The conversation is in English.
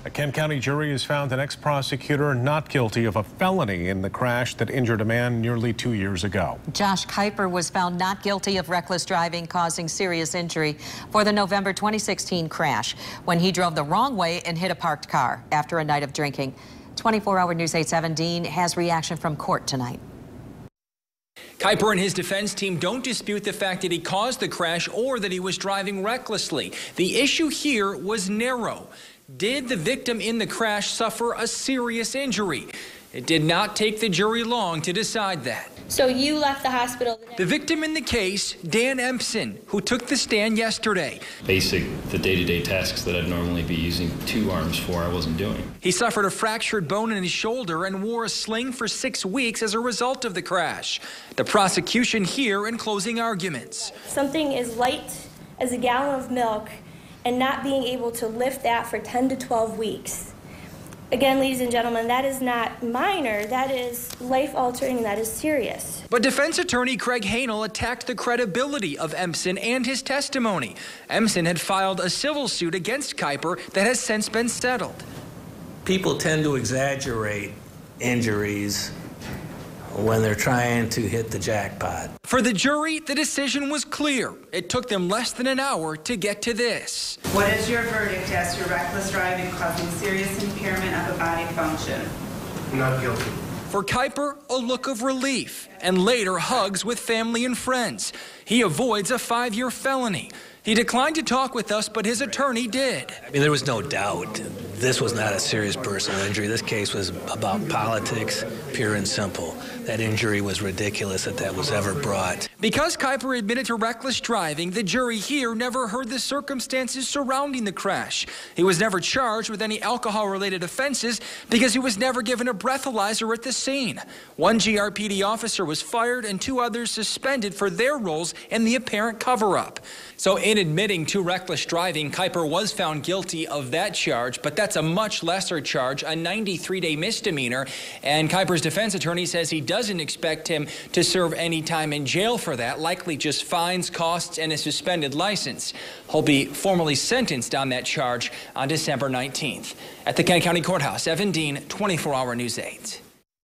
A Kent County jury has found an ex-prosecutor not guilty of a felony in the crash that injured a man nearly 2 years ago. Josh Kuiper was found not guilty of reckless driving causing serious injury for the November 2016 crash when he drove the wrong way and hit a parked car after a night of drinking. 24-hour News 8/7 Dean has reaction from court tonight. Kuiper and his defense team don't dispute the fact that he caused the crash or that he was driving recklessly. The issue here was narrow. Did the victim in the crash suffer a serious injury? It did not take the jury long to decide that. So you left the hospital. The victim in the case, Dan Empson, who took the stand yesterday. The day-to-day tasks that I'd normally be using 2 arms for, I wasn't doing. He suffered a fractured bone in his shoulder and wore a sling for 6 weeks as a result of the crash. The prosecution here in closing arguments. Something as light as a gallon of milk and not being able to lift that for 10 to 12 weeks. Again, ladies and gentlemen, that is not minor, that is life-altering, and that is serious. But defense attorney Craig Hanel attacked the credibility of Empson and his testimony. Empson had filed a civil suit against Kuiper that has since been settled. People tend to exaggerate injuries when they're trying to hit the jackpot. For the jury, the decision was clear. It took them less than an hour to get to this. What is your verdict as to reckless driving causing serious impairment of a body function? Not guilty. For Kuiper, a look of relief, and later hugs with family and friends. He avoids a 5-year felony. He declined to talk with us, but his attorney did. I mean, there was no doubt this was not a serious personal injury. This case was about politics, pure and simple. That injury was ridiculous that was ever brought. Because Kuiper admitted to reckless driving, the jury here never heard the circumstances surrounding the crash. He was never charged with any alcohol-related offenses because he was never given a breathalyzer at the scene. 1 GRPD officer was fired and 2 others suspended for their roles in the apparent cover-up. So in admitting to reckless driving, Kuiper was found guilty of that charge, but that's a much lesser charge, a 93-day misdemeanor. And Kuiper's defense attorney says he doesn't expect him to serve any time in jail for that, likely just fines, costs, and a suspended license. He'll be formally sentenced on that charge on December 19th. At the Kent County Courthouse, Evan Dean, 24-hour News 8.